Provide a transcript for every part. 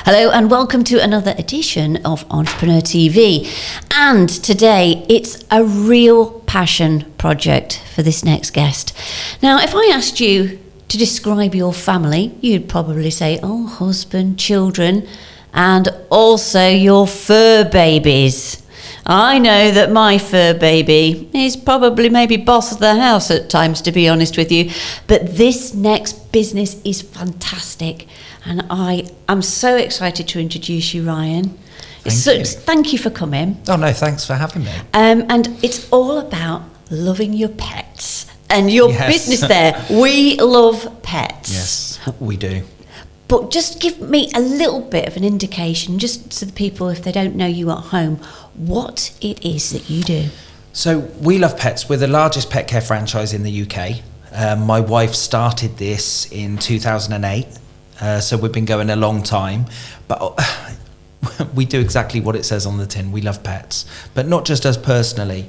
Hello and welcome to another edition of Entrepreneur TV. And today it's a real passion project for this next guest. Now, if I asked you to describe your family, you'd probably say, oh, husband, children, and also your fur babies. I know that my fur baby is probably maybe boss of the house at times, to be honest with you. But this next business is fantastic. And I am so excited to introduce you, Ryan. Thank you for coming. Oh, no, thanks for having me. And it's all about loving your pets and your business there. We love pets. Yes, we do. But just give me a little bit of an indication, just so the people, if they don't know you at home, what it is that you do. So We Love Pets. We're the largest pet care franchise in the UK. My wife started this in 2008. So we've been going a long time, but we do exactly what it says on the tin. We love pets, but not just us personally.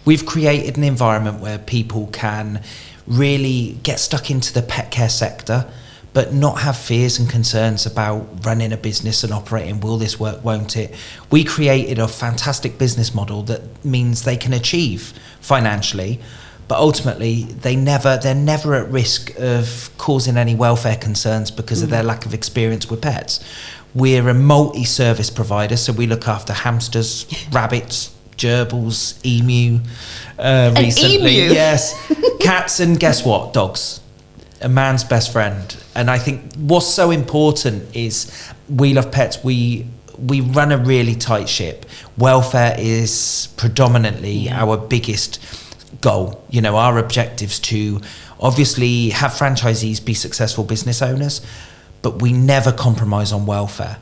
We've created an environment where people can really get stuck into the pet care sector, but not have fears and concerns about running a business and operating. Will this work? Won't it? We created a fantastic business model that means they can achieve financially, but ultimately they're never at risk of causing any welfare concerns because of their lack of experience with pets. We're a multi-service provider, so we look after hamsters, rabbits, gerbils, emu, recently. Emu? Yes, cats, and guess what? Dogs. A man's best friend. And I think what's so important is We Love Pets. We run a really tight ship. Welfare is predominantly our biggest goal. You know, our objectives to obviously have franchisees be successful business owners, but we never compromise on welfare.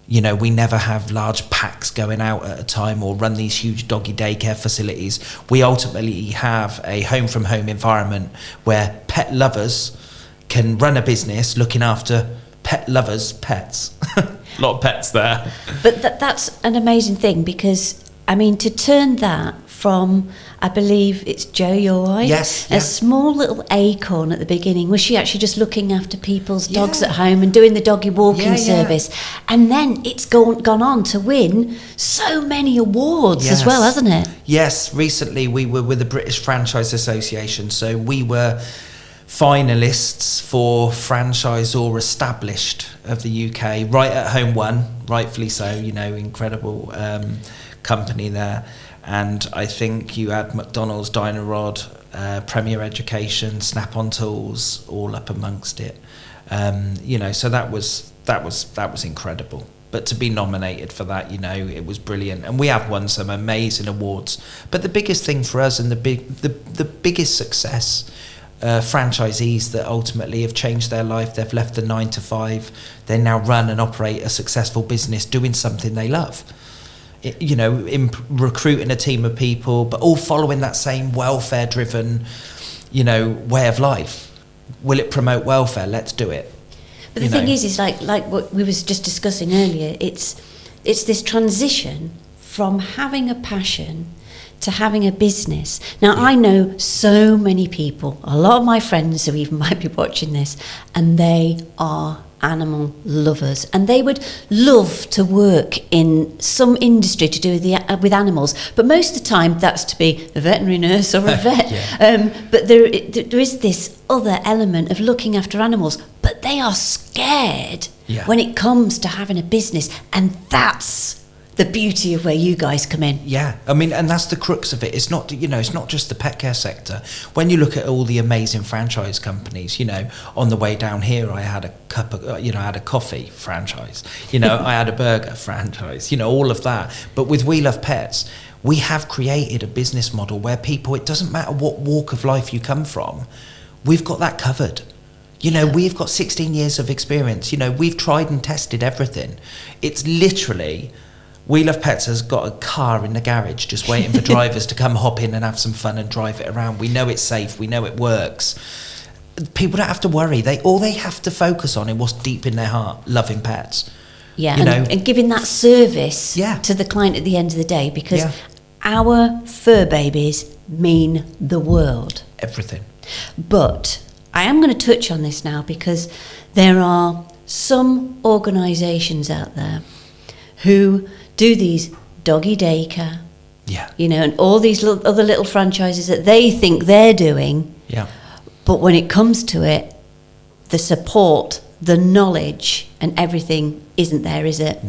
You know, we never have large packs going out at a time or run these huge doggy daycare facilities. We ultimately have a home from home environment where pet lovers can run a business looking after pet lovers' pets. A lot of pets there. But that's an amazing thing, because I mean, to turn that from, I believe it's Jo, your wife? Yes. A small little acorn at the beginning. Was she actually just looking after people's dogs at home and doing the doggy walking service? And then it's gone on to win so many awards as well, hasn't it? Yes. Recently we were with the British Franchise Association. So we were finalists for Franchisor Established of the UK. Right at Home won, rightfully so, you know, incredible company there. And I think you had McDonald's, Dynarod, Premier Education, Snap-on Tools, all up amongst it. You know, so that was incredible. But to be nominated for that, you know, it was brilliant. And we have won some amazing awards. But the biggest thing for us, and the biggest success, franchisees that ultimately have changed their life, they've left the 9 to 5, they now run and operate a successful business doing something they love. You know, recruiting a team of people, but all following that same welfare-driven, you know, way of life. Will it promote welfare? Let's do it. But the thing is like what we was just discussing earlier. It's this transition from having a passion to having a business. Now, I know so many people, a lot of my friends who even might be watching this, and they are animal lovers, and they would love to work in some industry to do with animals, but most of the time that's to be a veterinary nurse or a vet. But there is this other element of looking after animals, but they are scared when it comes to having a business, and that's the beauty of where you guys come in. Yeah, I mean, and that's the crux of it. It's not, you know, it's not just the pet care sector. When you look at all the amazing franchise companies, you know, on the way down here, I had a cup of, you know, I had a coffee franchise, you know, I had a burger franchise, you know, all of that. But with We Love Pets, we have created a business model where people, it doesn't matter what walk of life you come from, we've got that covered. You know, we've got 16 years of experience. You know, we've tried and tested everything. It's literally, We Love Pets has got a car in the garage just waiting for drivers to come hop in and have some fun and drive it around. We know it's safe. We know it works. People don't have to worry. All they have to focus on is what's deep in their heart, loving pets. Yeah, and giving that service to the client at the end of the day, because our fur babies mean the world. Everything. But I am going to touch on this now because there are some organisations out there who do these doggy daycare, and all these other little franchises that they think they're doing. Yeah. But when it comes to it, the support, the knowledge and everything isn't there, is it?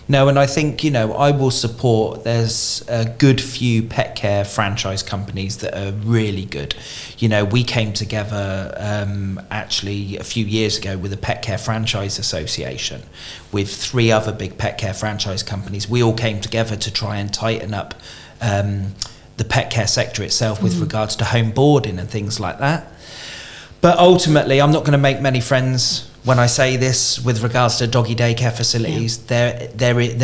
No, and I think, I will support, there's a good few pet care franchise companies that are really good. We came together actually a few years ago with the Pet Care Franchise Association with 3 other big pet care franchise companies. We all came together to try and tighten up the pet care sector itself with regards to home boarding and things like that. But ultimately, I'm not going to make many friends when I say this with regards to doggy daycare facilities. There is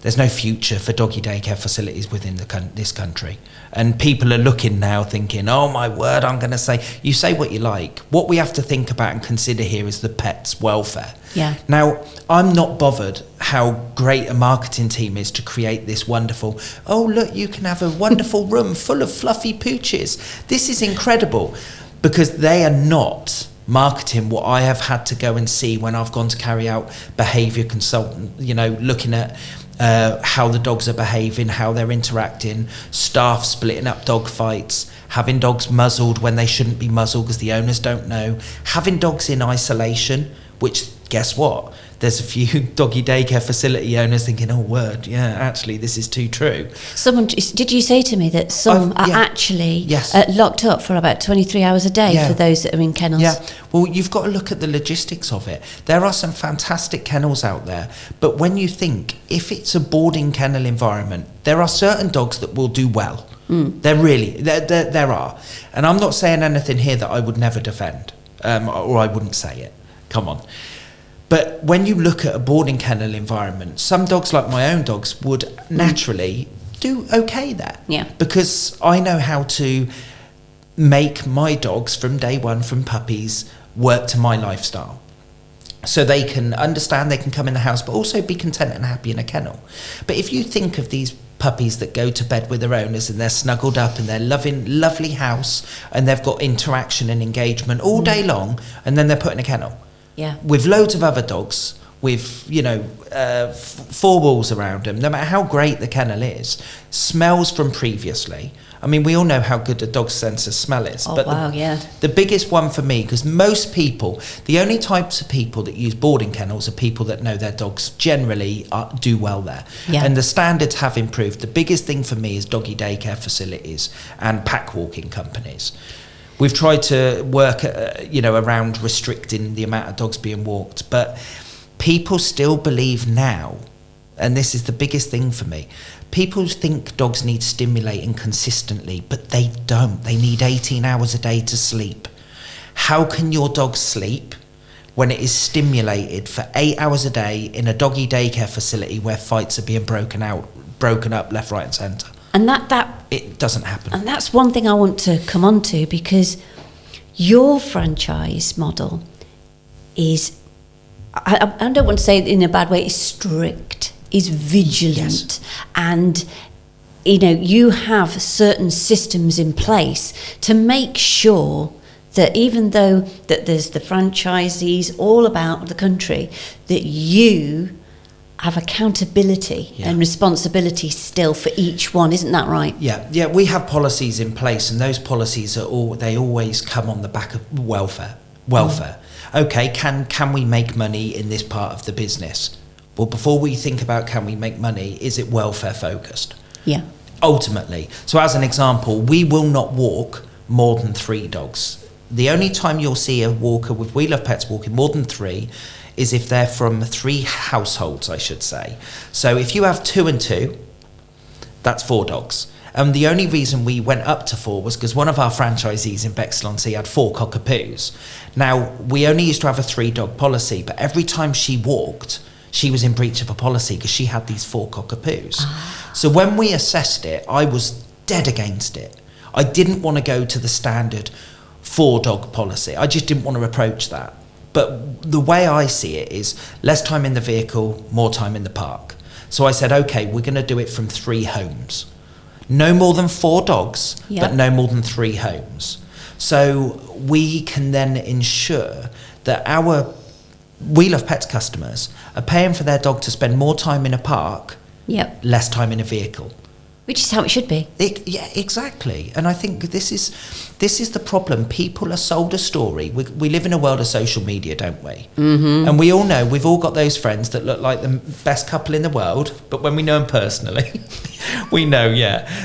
there's no future for doggy daycare facilities within this country. And people are looking now thinking, oh my word, I'm going to say, you say what you like. What we have to think about and consider here is the pet's welfare. Yeah. Now, I'm not bothered how great a marketing team is to create this wonderful, oh look, you can have a wonderful room full of fluffy pooches. This is incredible, because they are not marketing what I have had to go and see when I've gone to carry out behaviour consultant, looking at how the dogs are behaving, how they're interacting, staff splitting up dog fights, having dogs muzzled when they shouldn't be muzzled because the owners don't know, having dogs in isolation, which, guess what? There's a few doggy daycare facility owners thinking, oh word, yeah, actually this is too true. Did you say to me that some are actually locked up for about 23 hours a day for those that are in kennels? Yeah, well, you've got to look at the logistics of it. There are some fantastic kennels out there, but when you think, if it's a boarding kennel environment, there are certain dogs that will do well. There are. And I'm not saying anything here that I would never defend, or I wouldn't say it. Come on. But when you look at a boarding kennel environment, some dogs, like my own dogs, would naturally do okay there. Yeah. Because I know how to make my dogs from day one, from puppies, work to my lifestyle. So they can understand, they can come in the house, but also be content and happy in a kennel. But if you think of these puppies that go to bed with their owners and they're snuggled up and they're lovely house and they've got interaction and engagement all day long, and then they're put in a kennel. Yeah. With loads of other dogs, with 4 walls around them, no matter how great the kennel is, smells from previously. I mean, we all know how good a dog's sense of smell is. Oh, but wow, the biggest one for me, because most people, the only types of people that use boarding kennels are people that know their dogs generally do well there. Yeah. And the standards have improved. The biggest thing for me is doggy daycare facilities and pack walking companies. We've tried to work, around restricting the amount of dogs being walked, but people still believe now, and this is the biggest thing for me, people think dogs need stimulating consistently, but they don't. They need 18 hours a day to sleep. How can your dog sleep when it is stimulated for 8 hours a day in a doggy daycare facility where fights are being broken up left, right and centre? And that it doesn't happen. And that's one thing I want to come on to, because your franchise model is, I don't want to say it in a bad way, is strict, is vigilant, and you have certain systems in place to make sure that even though that there's the franchisees all about the country, that you have accountability and responsibility still for each one, isn't that right? Yeah, we have policies in place, and those policies they always come on the back of welfare. Okay, can we make money in this part of the business? Well, before we think about can we make money, is it welfare focused? Yeah. Ultimately. So as an example, we will not walk more than 3 dogs. The only time you'll see a walker with We Love Pets walking more than 3 is if they're from 3 households, I should say. So if you have 2 and 2, that's 4 dogs. And the only reason we went up to 4 was because one of our franchisees in Bexley-on-Sea had 4 cockapoos. Now, we only used to have a 3-dog policy, but every time she walked, she was in breach of a policy because she had these 4 cockapoos. So when we assessed it, I was dead against it. I didn't want to go to the standard 4-dog policy. I just didn't want to approach that. But the way I see it is less time in the vehicle, more time in the park. So I said, okay, we're going to do it from 3 homes. No more than 4 dogs, but no more than 3 homes. So we can then ensure that our We Love Pets customers are paying for their dog to spend more time in a park, less time in a vehicle. Which is how it should be. Yeah, exactly. And I think this is the problem. People are sold a story. We live in a world of social media, don't we? Mm-hmm. And we all know, we've all got those friends that look like the best couple in the world, but when we know them personally, we know,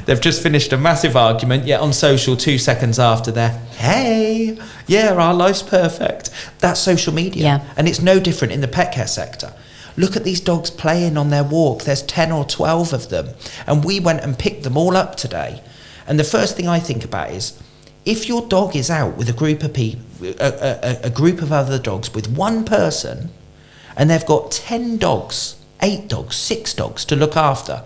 they've just finished a massive argument, yet on social 2 seconds after hey, our life's perfect. That's social media. Yeah. And it's no different in the pet care sector. Look at these dogs playing on their walk. There's 10 or 12 of them. And we went and picked them all up today. And the first thing I think about is, if your dog is out with a group of people, a group of other dogs with one person, and they've got 10 dogs, 8 dogs, 6 dogs to look after,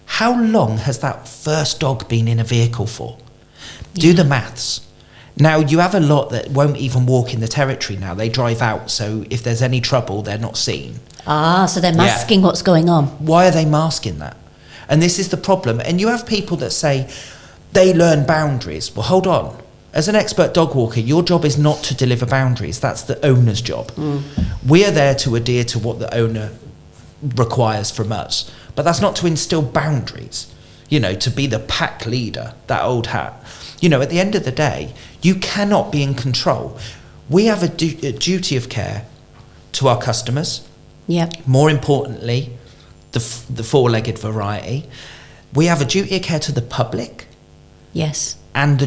how long has that first dog been in a vehicle for? Do the maths. Now, you have a lot that won't even walk in the territory now. They drive out, so if there's any trouble, they're not seen. So they're masking what's going on. Why are they masking that? And this is the problem. And you have people that say they learn boundaries. Well, hold on. As an expert dog walker, your job is not to deliver boundaries. That's the owner's job. We are there to adhere to what the owner requires from us. But that's not to instill boundaries, to be the pack leader, that old hat. At the end of the day, you cannot be in control. We have a duty of care to our customers. More importantly, the four-legged variety. We have a duty of care to the public. Yes. And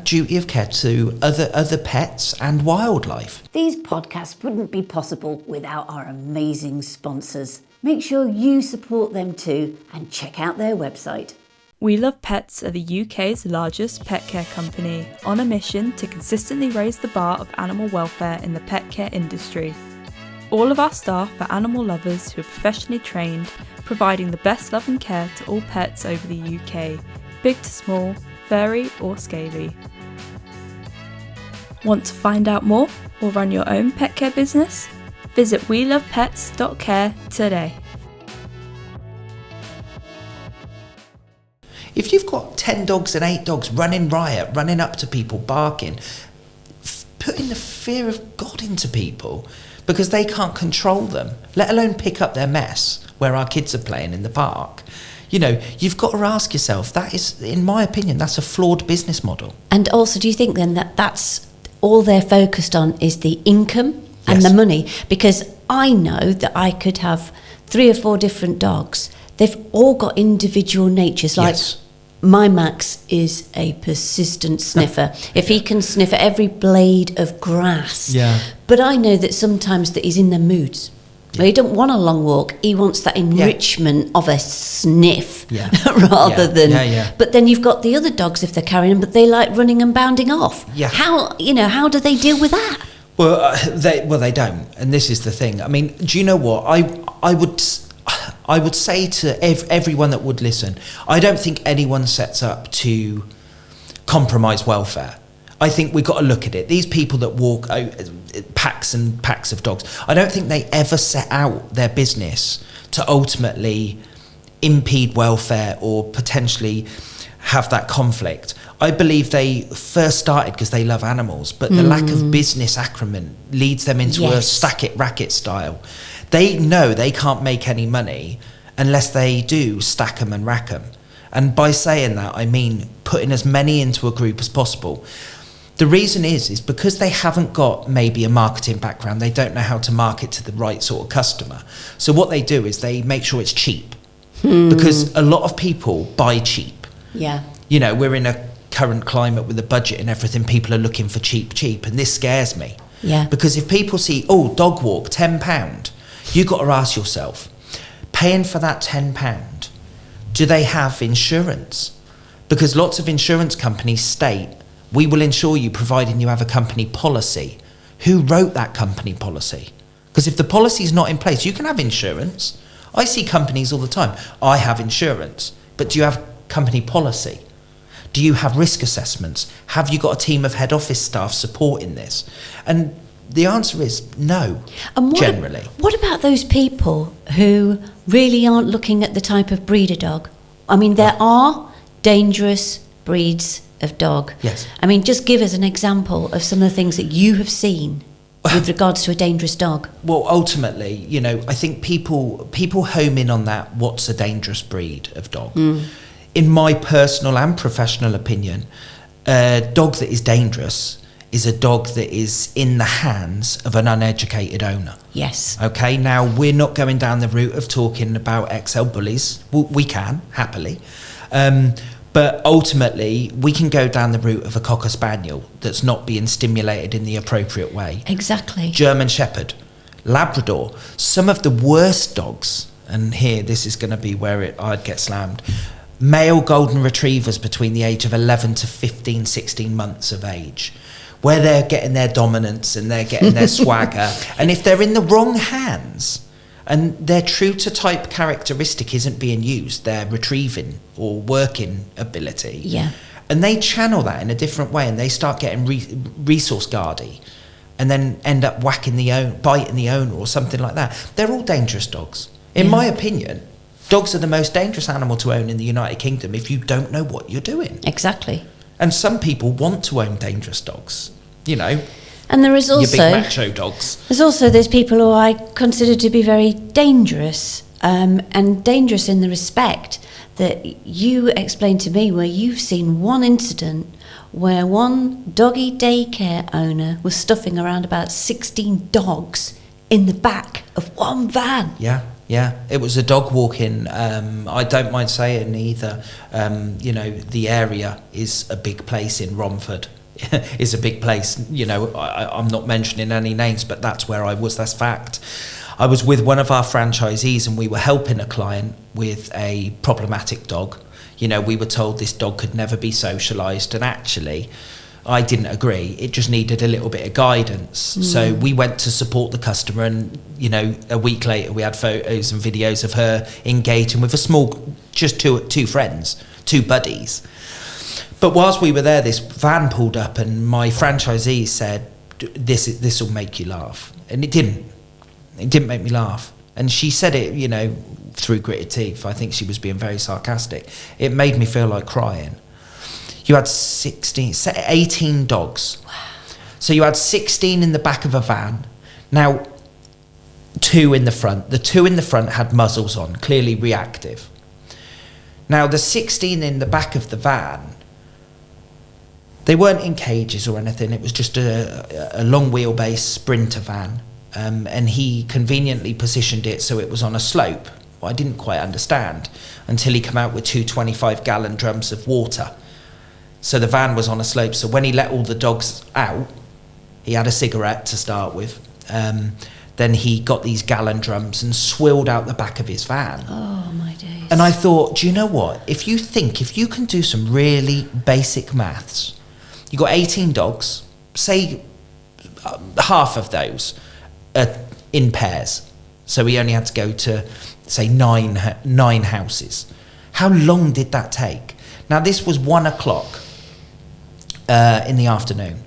duty of care to other pets and wildlife. These podcasts wouldn't be possible without our amazing sponsors. Make sure you support them too and check out their website. We Love Pets are the UK's largest pet care company, on a mission to consistently raise the bar of animal welfare in the pet care industry. All of our staff are animal lovers who are professionally trained, providing the best love and care to all pets over the UK, big to small, furry or scaly. Want to find out more or run your own pet care business? Visit welovepets.care today. If you've got 10 dogs and 8 dogs running riot, running up to people, barking, putting the fear of God into people because they can't control them, let alone pick up their mess where our kids are playing in the park. You've got to ask yourself, that is, in my opinion, that's a flawed business model. And also, do you think then that that's all they're focused on is the income and the money? Because I know that I could have 3 or 4 different dogs. They've all got individual natures. Like my Max is a persistent sniffer. If he can sniff at every blade of grass. But I know that sometimes that he's in their moods. Well, he don't want a long walk. He wants that enrichment of a sniff rather than. But then you've got the other dogs if they're carrying them, but they like running and bounding off. How do they deal with that? Well, they don't, and this is the thing. I mean, do you know what I would say to everyone that would listen? I don't think anyone sets up to compromise welfare. I think we've got to look at it. These people that walk packs and packs of dogs, I don't think they ever set out their business to ultimately impede welfare or potentially have that conflict. I believe they first started because they love animals, but the lack of business acumen leads them into a stack it racket style. They know they can't make any money unless they do stack them and rack them. And by saying that, I mean putting as many into a group as possible. The reason is because they haven't got maybe a marketing background. They don't know how to market to the right sort of customer. So what they do is they make sure it's cheap. Because a lot of people buy cheap. We're in a current climate with the budget and everything. People are looking for cheap. And this scares me. Because if people see, dog walk, £10, you've got to ask yourself, paying for that £10, do they have insurance? Because lots of insurance companies state, we will insure you providing you have a company policy. Who wrote that company policy? Because if the policy is not in place, you can have insurance. I see companies all the time. I have insurance, but do you have company policy? Do you have risk assessments? Have you got a team of head office staff supporting this? And the answer is no, generally. What about those people who really aren't looking at the type of breeder dog? I mean, there are dangerous breeds of dog. Yes. I mean, just give us an example of some of the things that you have seen with regards to a dangerous dog. Well, ultimately, you know, I think people home in on that, what's a dangerous breed of dog. In my personal and professional opinion, a dog that is dangerous is a dog that is in the hands of an uneducated owner. Yes. Okay, now we're not going down the route of talking about XL bullies. We can, happily. But ultimately, we can go down the route of a Cocker Spaniel that's not being stimulated in the appropriate way. Exactly. German Shepherd, Labrador, some of the worst dogs, and here this is going to be where I'd get slammed, male golden retrievers between the age of 11 to 15, 16 months of age, where they're getting their dominance and they're getting their swagger. And if they're in the wrong hands and their true to type characteristic isn't being used, their retrieving or working ability, and they channel that in a different way and they start getting resource guardy and then end up biting the owner or something like that, they're all dangerous dogs. In my opinion, dogs are the most dangerous animal to own in the United Kingdom if you don't know what you're doing. Exactly. And some people want to own dangerous dogs, you know. And there is also your big macho dogs. There's also those people who I consider to be very dangerous, and dangerous in the respect that you explained to me, where you've seen one incident where one doggy daycare owner was stuffing around about 16 dogs in the back of one van. Yeah, it was a dog walking. I don't mind saying either. You know, the area is a big place in Romford. It's a big place. You know, I'm not mentioning any names, but that's where I was. That's fact. I was with one of our franchisees and we were helping a client with a problematic dog. You know, we were told this dog could never be socialised, and actually, I didn't agree. It just needed a little bit of guidance. So we went to support the customer, and, you know, a week later we had photos and videos of her engaging with just two friends, two buddies. But whilst we were there, this van pulled up and my franchisee said, this will make you laugh. And it didn't. It didn't make me laugh. And she said it, you know, through gritted teeth. I think she was being very sarcastic. It made me feel like crying. You had 18 dogs. Wow. So you had 16 in the back of a van. Now, 2 in the front. The 2 in the front had muzzles on, clearly reactive. Now, the 16 in the back of the van, they weren't in cages or anything. It was just a long wheelbase Sprinter van. And he conveniently positioned it so it was on a slope. Well, I didn't quite understand until he came out with 2 25-gallon drums of water. So the van was on a slope. So when he let all the dogs out, he had a cigarette to start with. Then he got these gallon drums and swilled out the back of his van. Oh, my days. And I thought, do you know what? If you can do some really basic maths, you got 18 dogs, say half of those are in pairs. So he only had to go to, say, nine houses. How long did that take? Now, this was 1 o'clock in the afternoon.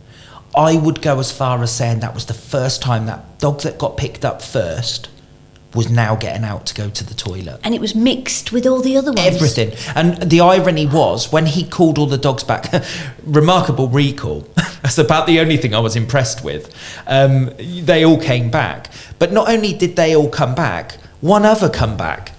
I would go as far as saying that was the first time that dog that got picked up first was now getting out to go to the toilet. And it was mixed with all the other ones. Everything. And the irony was, when he called all the dogs back, remarkable recall, that's about the only thing I was impressed with, they all came back. But not only did they all come back, one other come back.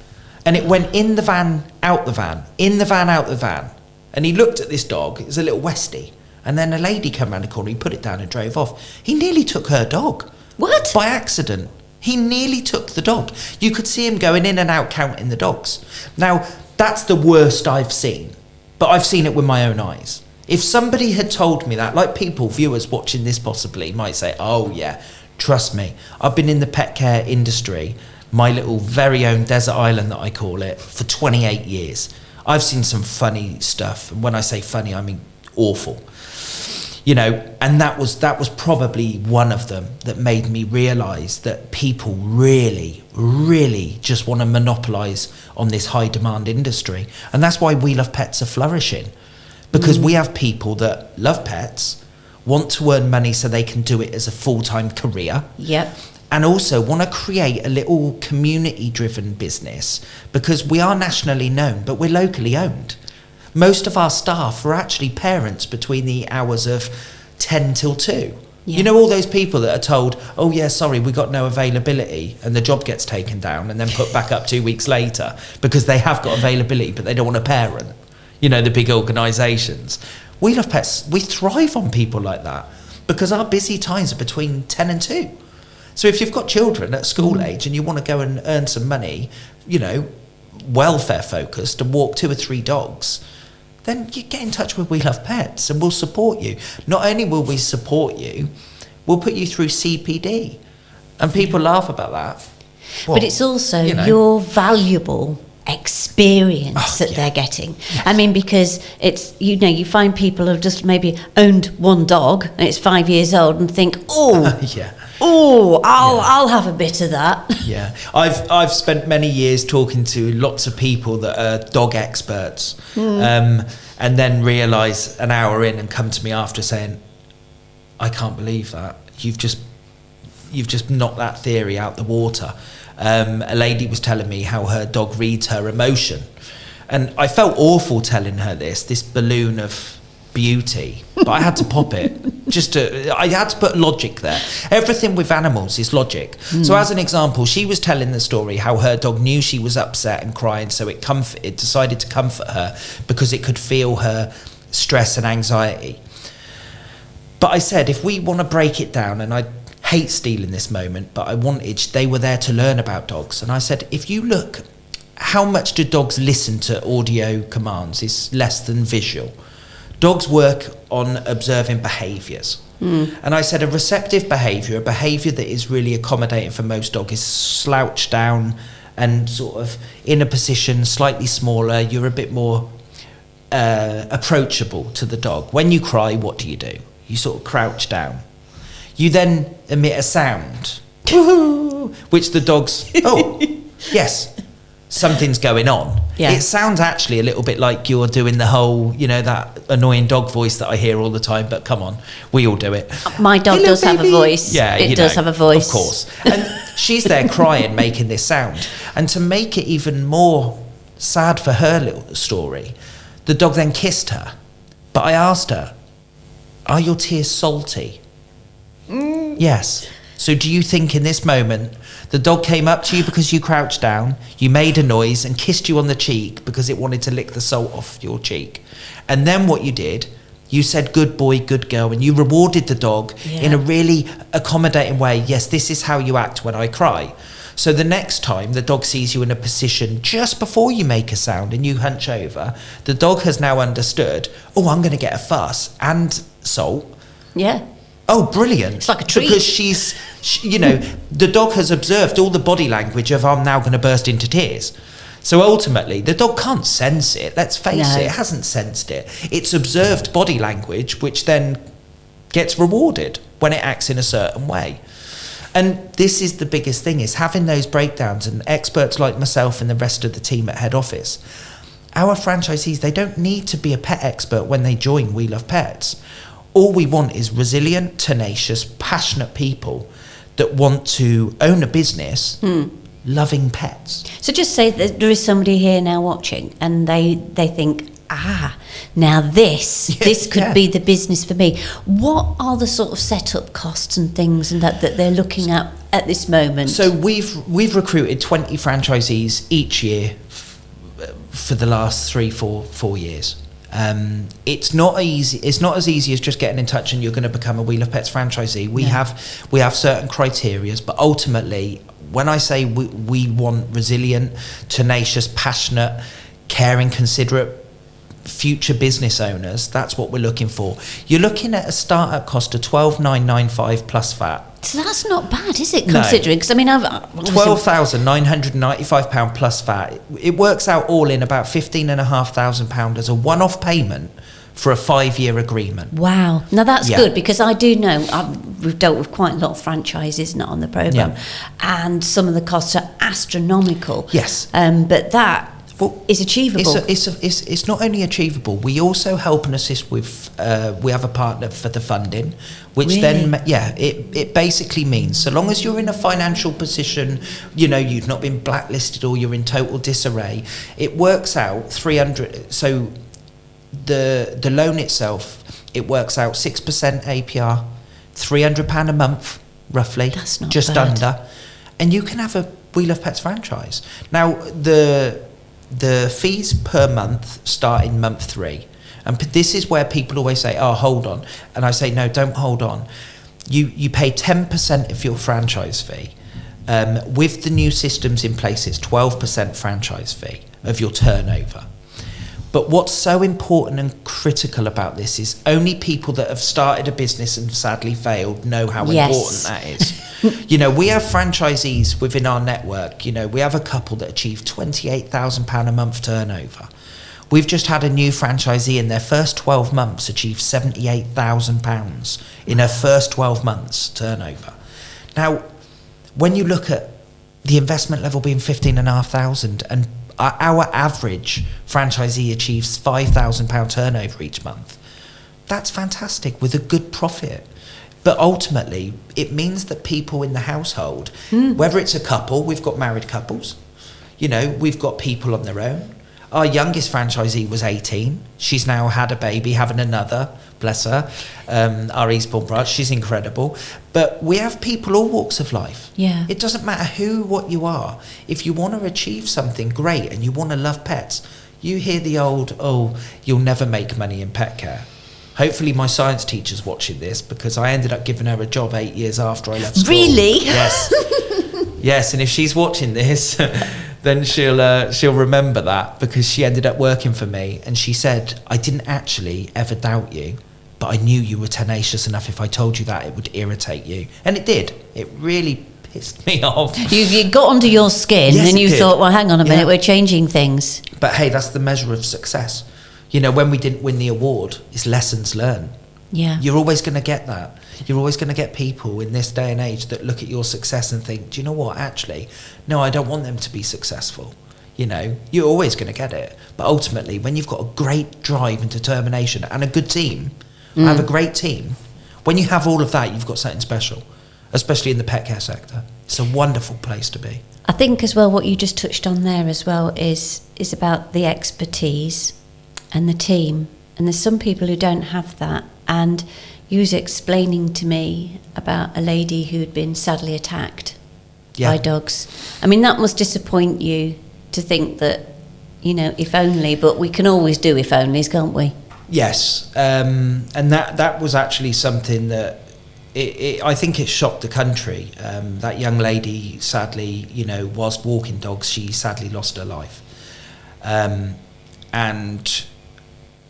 And it went in the van, out the van, in the van, out the van. And he looked at this dog, it was a little Westie. And then a lady came around the corner, he put it down and drove off. He nearly took her dog. What? By accident. He nearly took the dog. You could see him going in and out counting the dogs. Now, that's the worst I've seen. But I've seen it with my own eyes. If somebody had told me that, like people, viewers watching this possibly, might say, oh yeah, trust me, I've been in the pet care industry, my little very own desert island that I call it, for 28 years. I've seen some funny stuff. And when I say funny, I mean awful. You know, and that was probably one of them that made me realise that people really, really just want to monopolise on this high demand industry. And that's why We Love Pets are flourishing. Because we have people that love pets, want to earn money so they can do it as a full-time career. Yep. And also want to create a little community-driven business, because we are nationally known, but we're locally owned. most of our staff are actually parents between the hours of 10 till 2. Yeah. You know, all those people that are told, oh yeah, sorry, we got no availability, and the job gets taken down and then put back up 2 weeks later because they have got availability but they don't want a parent. You know, the big organisations. We Love Pets, we thrive on people like that because our busy times are between 10 and 2. So if you've got children at school age and you want to go and earn some money, you know, welfare focused, and walk 2 or 3 dogs, then you get in touch with We Love Pets and we'll support you. Not only will we support you, we'll put you through CPD. And people laugh about that. Well, but it's also you know, your valuable experience that they're getting. Yes. I mean, because it's, you know, you find people who've just maybe owned one dog and it's 5 years old and think, I'll have a bit of that. Yeah, I've spent many years talking to lots of people that are dog experts, and then realise an hour in and come to me after saying, I can't believe that you've just knocked that theory out the water. A lady was telling me how her dog reads her emotion, and I felt awful telling her this balloon of beauty, but I had to pop it. I had to put logic there. Everything with animals is logic. So as an example, she was telling the story how her dog knew she was upset and crying, so it decided to comfort her because it could feel her stress and anxiety. But I said, if we want to break it down, and I hate stealing this moment, but they were there to learn about dogs, and I said, if you look, how much do dogs listen to audio commands? It's less than visual. Dogs work on observing behaviours. And I said a receptive behaviour, a behaviour that is really accommodating for most dogs, is slouched down and sort of in a position slightly smaller. You're a bit more approachable to the dog. When you cry, what do? You sort of crouch down. You then emit a sound, which the dogs, yes, something's going on. Yeah. It sounds actually a little bit like you're doing the whole, you know, that annoying dog voice that I hear all the time, but come on, we all do it. My dog Hello, does baby. have a voice. Yeah, it does have a voice. Of course. And she's there crying, making this sound. And to make it even more sad for her little story, the dog then kissed her. But I asked her, are your tears salty? Yes. So do you think in this moment the dog came up to you because you crouched down, you made a noise and kissed you on the cheek because it wanted to lick the salt off your cheek, and then what you did, you said good boy, good girl, and you rewarded the dog in a really accommodating way. Yes, this is how you act when I cry. So the next time the dog sees you in a position just before you make a sound and you hunch over, the dog has now understood, oh, I'm going to get a fuss and salt. Yeah. Oh, brilliant. It's like a treat. Because you know, the dog has observed all the body language of I'm now going to burst into tears. So ultimately, the dog can't sense it. Let's face it hasn't sensed it. It's observed body language, which then gets rewarded when it acts in a certain way. And this is the biggest thing, is having those breakdowns, and experts like myself and the rest of the team at head office. Our franchisees, they don't need to be a pet expert when they join We Love Pets. All we want is resilient, tenacious, passionate people that want to own a business loving pets. So just say that there is somebody here now watching and they think, now this could be the business for me. What are the sort of setup costs and things and that they're looking at this moment? So we've recruited 20 franchisees each year for the last 4 years. It's not easy. It's not as easy as just getting in touch and you're going to become a We Love Pets franchisee. We have certain criterias, but ultimately, when I say we want resilient, tenacious, passionate, caring, considerate future business owners, that's what we're looking for. You're looking at a startup cost of $12,995 plus VAT. So that's not bad, is it? Considering, because I mean, I've £12,995 plus VAT. It works out all in about £15,500 as a one-off payment for a 5-year agreement. Wow. Now that's good, because I do know we've dealt with quite a lot of franchises not on the programme, and some of the costs are astronomical. Yes. But that is achievable. It's not only achievable, we also help and assist with, we have a partner for the funding, which it basically means so long as you're in a financial position, you know, you've not been blacklisted or you're in total disarray, it works out 300. So the loan itself, it works out 6% APR, £300 a month, roughly. That's not just bad. under. And you can have a We Love Pets franchise. Now, the fees per month start in month 3. And this is where people always say, oh, hold on. And I say, no, don't hold on. You pay 10% of your franchise fee. With the new systems in place, it's 12% franchise fee of your turnover. But what's so important and critical about this is only people that have started a business and sadly failed know how important that is. You know, we have franchisees within our network. You know, we have a couple that achieve £28,000 a month turnover. We've just had a new franchisee in their first 12 months achieve £78,000 in her first 12 months turnover. Now, when you look at the investment level being 15,500 and our average franchisee achieves £5,000 turnover each month, that's fantastic with a good profit. But ultimately, it means that people in the household, whether it's a couple, we've got married couples, you know, we've got people on their own. Our youngest franchisee was 18. She's now had a baby, having another, bless her, our Eastbourne branch. She's incredible. But we have people all walks of life. Yeah. It doesn't matter what you are. If you want to achieve something great and you want to love pets, you hear the old, oh, you'll never make money in pet care. Hopefully my science teacher's watching this, because I ended up giving her a job 8 years after I left school. Really? Yes. Yes, and if she's watching this, then she'll remember that, because she ended up working for me, and she said, I didn't actually ever doubt you, but I knew you were tenacious enough. If I told you that, it would irritate you. And it did. It really pissed me off. You got under your skin, Yes, and it you did. thought, well, hang on a minute, Yeah. we're changing things. But hey, that's the measure of success. You know, when we didn't win the award, it's lessons learned. Yeah. You're always going to get that. You're always going to get people in this day and age that look at your success and think, do you know what, actually, no, I don't want them to be successful. You know, you're always going to get it. But ultimately, when you've got a great drive and determination and a good team, I have a great team, when you have all of that, you've got something special, especially in the pet care sector. It's a wonderful place to be. I think as well what you just touched on there as well is about the expertise and the team. And there's some people who don't have that. And you was explaining to me about a lady who'd been sadly attacked by dogs. I mean, that must disappoint you to think that, you know, if only, but we can always do if onlys, can't we? Yes, and that was actually something that I think it shocked the country. That young lady, sadly, you know, whilst walking dogs, she sadly lost her life. And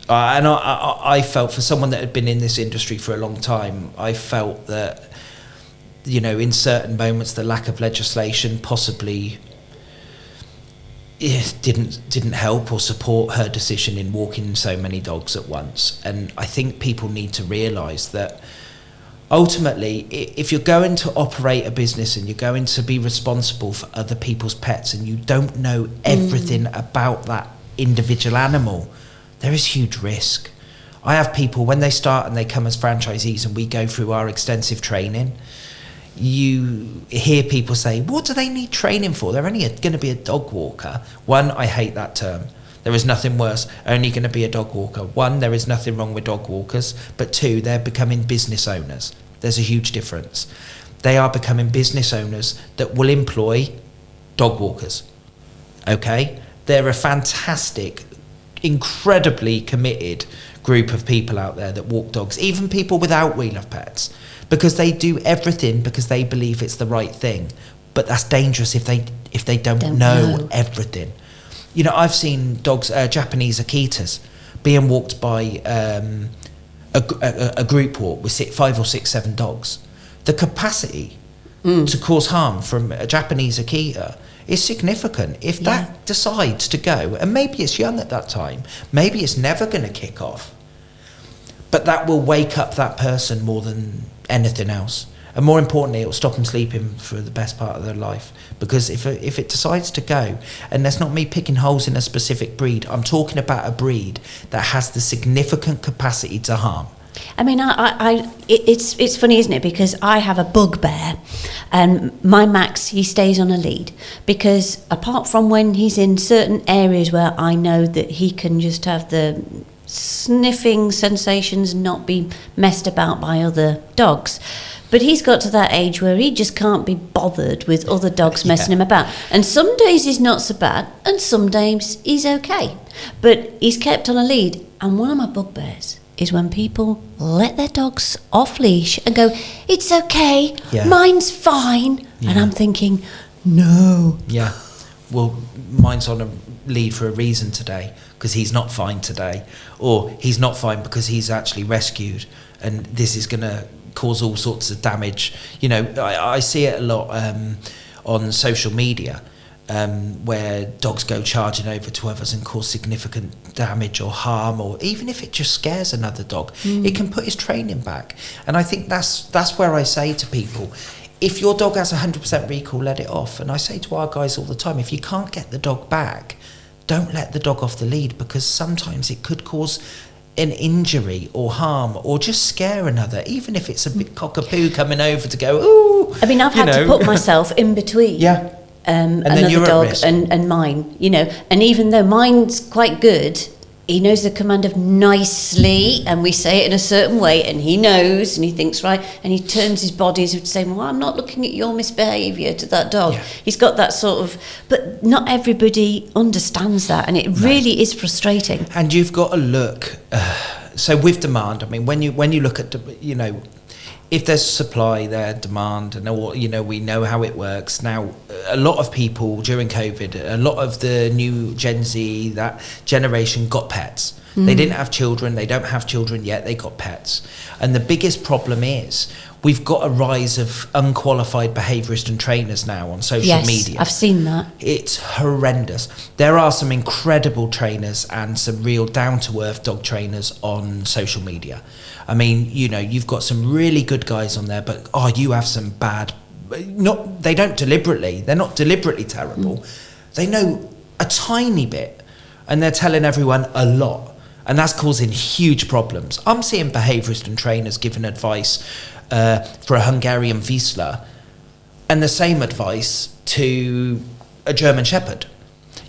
I felt, for someone that had been in this industry for a long time, I felt that, you know, in certain moments, the lack of legislation possibly didn't help or support her decision in walking so many dogs at once. And I think people need to realise that ultimately, if you're going to operate a business and you're going to be responsible for other people's pets and you don't know everything about that individual animal, there is huge risk. I have people, when they start and they come as franchisees and we go through our extensive training, you hear people say, what do they need training for? They're only going to be a dog walker. One, I hate that term. There is nothing worse, only going to be a dog walker. One, there is nothing wrong with dog walkers. But two, they're becoming business owners. There's a huge difference. They are becoming business owners that will employ dog walkers. Okay? They're a fantastic, incredibly committed group of people out there that walk dogs, even people without We Love Pets, because they do everything because they believe it's the right thing. But that's dangerous if they don't know everything. You know, I've seen dogs, Japanese Akitas, being walked by a group walk with 5 or 6, 7 dogs. The capacity to cause harm from a Japanese Akita is significant. If that decides to go, and maybe it's young at that time, maybe it's never going to kick off, but that will wake up that person more than anything else. And more importantly, it will stop them sleeping for the best part of their life. Because if it decides to go, and that's not me picking holes in a specific breed, I'm talking about a breed that has the significant capacity to harm. I mean, it's funny, isn't it? Because I have a bugbear, and my Max, he stays on a lead. Because apart from when he's in certain areas where I know that he can just have the sniffing sensations, not be messed about by other dogs. But he's got to that age where he just can't be bothered with other dogs messing him about. And some days he's not so bad, and some days he's okay. But he's kept on a lead. And one of my bugbears is when people let their dogs off leash and go, it's okay, mine's fine. And I'm thinking, no. Yeah. Well, mine's on a lead for a reason today, because he's not fine today. Or he's not fine because he's actually rescued. And this is going to cause all sorts of damage. You know, I see it a lot on social media, where dogs go charging over to others and cause significant damage or harm, or even if it just scares another dog, it can put his training back. And I think that's where I say to people, if your dog has 100% recall, let it off. And I say to our guys all the time, if you can't get the dog back, don't let the dog off the lead, because sometimes it could cause an injury or harm, or just scare another, even if it's a big cockapoo coming over to go, ooh. I mean, I've had to put myself in between another dog and mine, you know. And even though mine's quite good, he knows the command of nicely, and we say it in a certain way, and he knows, and he thinks, right, and he turns his body as if to say, well, I'm not looking at your misbehaviour to that dog. He's got that sort of, but not everybody understands that, and it really is frustrating. And you've got to look, so with demand, I mean, when you look at, you know, if there's supply there, demand, and all, you know, we know how it works. Now, a lot of people during COVID, a lot of the new Gen Z, that generation, got pets. They didn't have children, they don't have children yet, they got pets. And the biggest problem is we've got a rise of unqualified behaviourists and trainers now on social media. I've seen that. It's horrendous. There are some incredible trainers and some real down-to-earth dog trainers on social media. I mean, you know, you've got some really good guys on there, but you have some bad. They're not deliberately terrible. They know a tiny bit, and they're telling everyone a lot, and that's causing huge problems. I'm seeing behaviourists and trainers giving advice for a Hungarian Vizsla, and the same advice to a German Shepherd.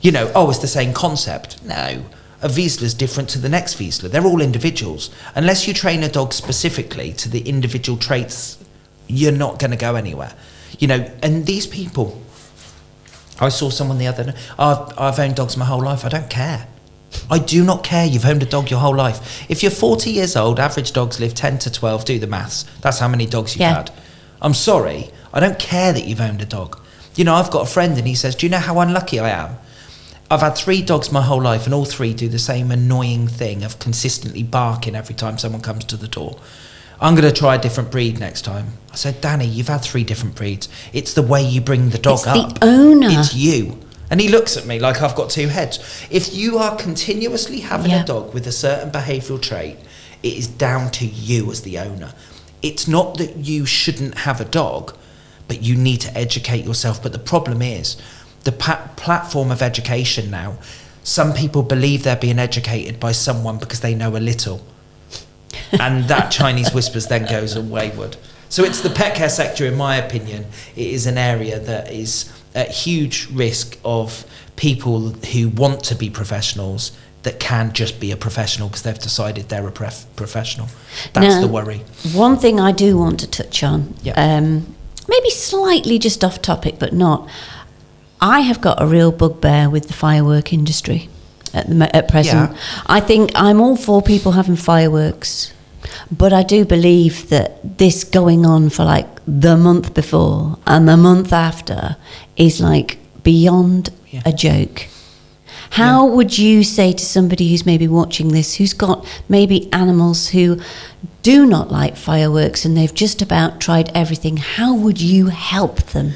You know, it's the same concept. No. A Vizsla is different to the next Vizsla. They're all individuals. Unless you train a dog specifically to the individual traits, you're not going to go anywhere. You know, and these people, I saw someone the other day, I've owned dogs my whole life. I don't care. I do not care. You've owned a dog your whole life. If you're 40 years old, average dogs live 10 to 12. Do the maths. That's how many dogs you've had. I'm sorry. I don't care that you've owned a dog. You know, I've got a friend and he says, do you know how unlucky I am? I've had 3 dogs my whole life, and all 3 do the same annoying thing of consistently barking every time someone comes to the door. I'm going to try a different breed next time. I said, Danny, you've had 3 different breeds. It's the way you bring the dog up. It's the owner. It's you. And he looks at me like I've got 2 heads. If you are continuously having a dog with a certain behavioural trait, it is down to you as the owner. It's not that you shouldn't have a dog, but you need to educate yourself. But the problem is, the platform of education now, some people believe they're being educated by someone because they know a little. And that Chinese whispers then goes wayward. So it's the pet care sector, in my opinion, it is an area that is at huge risk of people who want to be professionals that can just be a professional because they've decided they're a professional. That's the worry. One thing I do want to touch on, maybe slightly just off topic, but not. I have got a real bugbear with the firework industry at present. Yeah. I think I'm all for people having fireworks, but I do believe that this going on for like the month before and the month after is like beyond a joke. How would you say to somebody who's maybe watching this, who's got maybe animals who do not like fireworks and they've just about tried everything, how would you help them?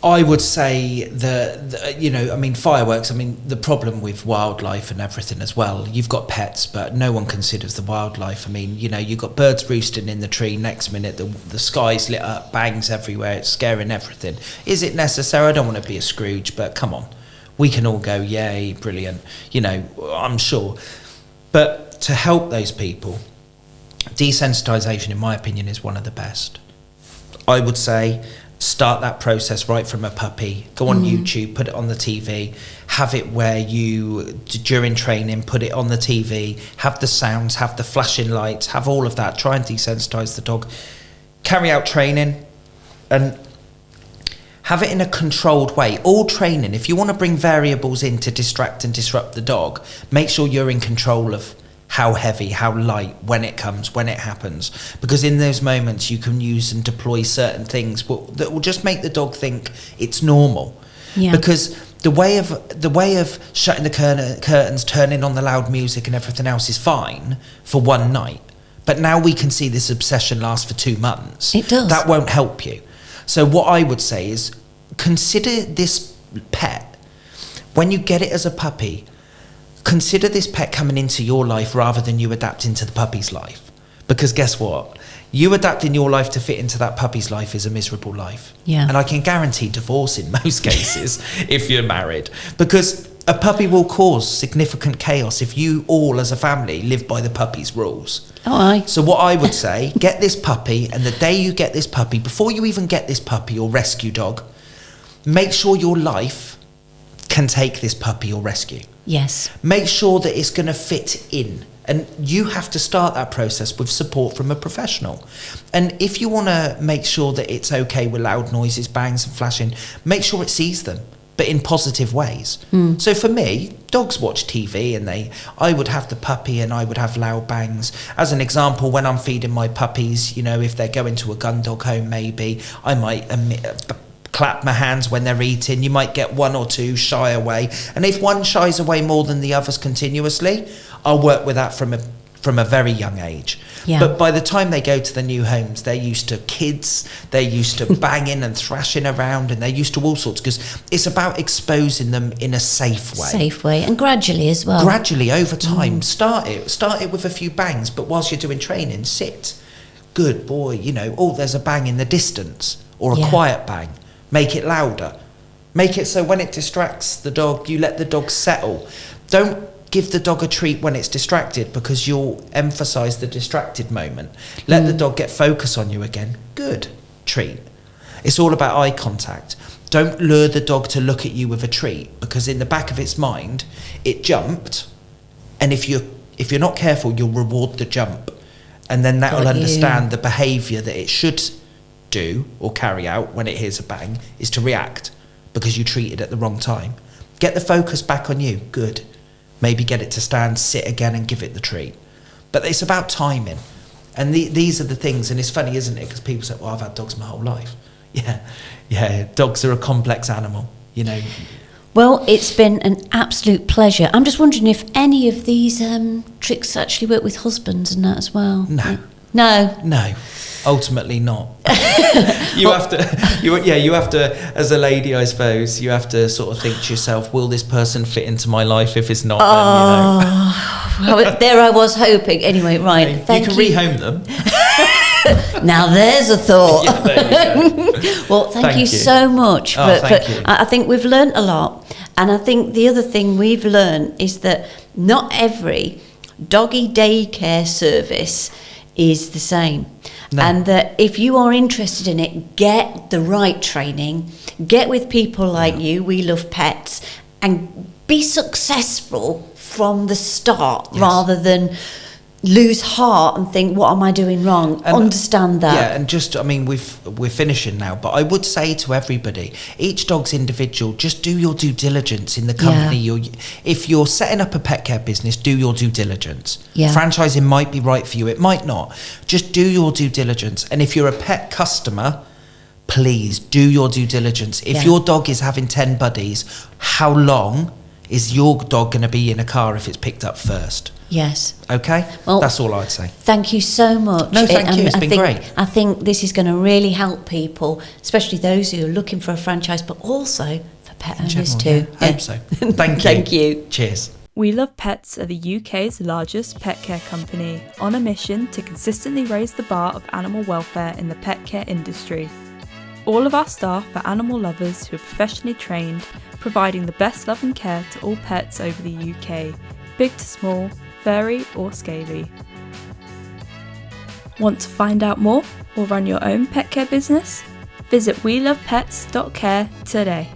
I would say fireworks, the problem with wildlife and everything as well, you've got pets, but no one considers the wildlife. You've got birds roosting in the tree, next minute the sky's lit up, bangs everywhere, it's scaring everything. Is it necessary? I don't want to be a Scrooge, but come on. We can all go, yay, brilliant, I'm sure. But to help those people, desensitisation, in my opinion, is one of the best. I would say start that process right from a puppy. Go on YouTube, put it on the TV, have it where you, during training, put it on the TV, have the sounds, have the flashing lights, have all of that, try and desensitize the dog, carry out training, and have it in a controlled way. All training, if you want to bring variables in to distract and disrupt the dog, make sure you're in control of how heavy, how light, when it comes, when it happens. Because in those moments you can use and deploy certain things that will just make the dog think it's normal. Yeah. Because the way of shutting the curtains, turning on the loud music and everything else is fine for one night. But now we can see this obsession last for 2 months. It does. That won't help you. So what I would say is consider this pet, when you get it as a puppy, consider this pet coming into your life rather than you adapting to the puppy's life. Because guess what? You adapting your life to fit into that puppy's life is a miserable life. Yeah. And I can guarantee divorce in most cases if you're married. Because a puppy will cause significant chaos if you all as a family live by the puppy's rules. Oh, aye. So what I would say, get this puppy, and the day you get this puppy, before you even get this puppy or rescue dog, make sure your life can take this puppy or rescue. Yes. Make sure that it's going to fit in. And you have to start that process with support from a professional. And if you want to make sure that it's okay with loud noises, bangs and flashing, make sure it sees them, but in positive ways. So for me, dogs watch TV and I would have the puppy and I would have loud bangs. As an example, when I'm feeding my puppies, you know, if they're going to a gun dog home, maybe I might clap my hands when they're eating. You might get one or two shy away. And if one shies away more than the others continuously, I'll work with that from a very young age. Yeah. But by the time they go to the new homes, they're used to kids, they're used to banging and thrashing around, and they're used to all sorts, because it's about exposing them in a safe way. Safe way, and gradually as well. Gradually, over time. Start it with a few bangs, but whilst you're doing training, sit. Good boy, you know, oh, there's a bang in the distance, or a quiet bang. Make it louder. Make it so when it distracts the dog, you let the dog settle. Don't give the dog a treat when it's distracted, because you'll emphasize the distracted moment. Let the dog get focus on you again. Good. Treat. It's all about eye contact. Don't lure the dog to look at you with a treat, because in the back of its mind, it jumped. And if you're not careful, you'll reward the jump. And then that'll understand the behavior that it should do or carry out when it hears a bang is to react, because you treated at the wrong time. Get the focus back on you. Good. Maybe get it to stand, sit again and give it the treat. But it's about timing. And these are the things, and it's funny, isn't it? Because people say, well, I've had dogs my whole life. Yeah, dogs are a complex animal, you know. Well, it's been an absolute pleasure. I'm just wondering if any of these tricks actually work with husbands and that as well. No. Ultimately not. You have to, as a lady, I suppose, you have to sort of think to yourself, will this person fit into my life? If it's not, then, you know. Well, there I was hoping. Anyway, right. You can rehome them. Now there's a thought. Yeah, there you go. Well, thank you so much. Thank you. I think we've learned a lot. And I think the other thing we've learned is that not every doggy daycare service is the same. No. And that if you are interested in it, get the right training, get with people like you, we love pets, and be successful from the start rather than lose heart and think, what am I doing wrong? And understand that. Yeah, and just, I mean, we're finishing now, but I would say to everybody, each dog's individual. Just do your due diligence in the company. If you're setting up a pet care business, do your due diligence. Franchising might be right for you, it might not. Just do your due diligence. And if you're a pet customer, please do your due diligence. If your dog is having 10 buddies, how long is your dog going to be in a car if it's picked up first? Yes. Okay? Well, that's all I'd say. Thank you so much. No, thank you. It's been great. I think this is going to really help people, especially those who are looking for a franchise, but also for pet owners too. I hope so. Thank you. Thank you. Cheers. We Love Pets are the UK's largest pet care company, on a mission to consistently raise the bar of animal welfare in the pet care industry. All of our staff are animal lovers who are professionally trained, providing the best love and care to all pets over the UK, big to small, furry or scaly. Want to find out more or run your own pet care business? Visit welovepets.care today.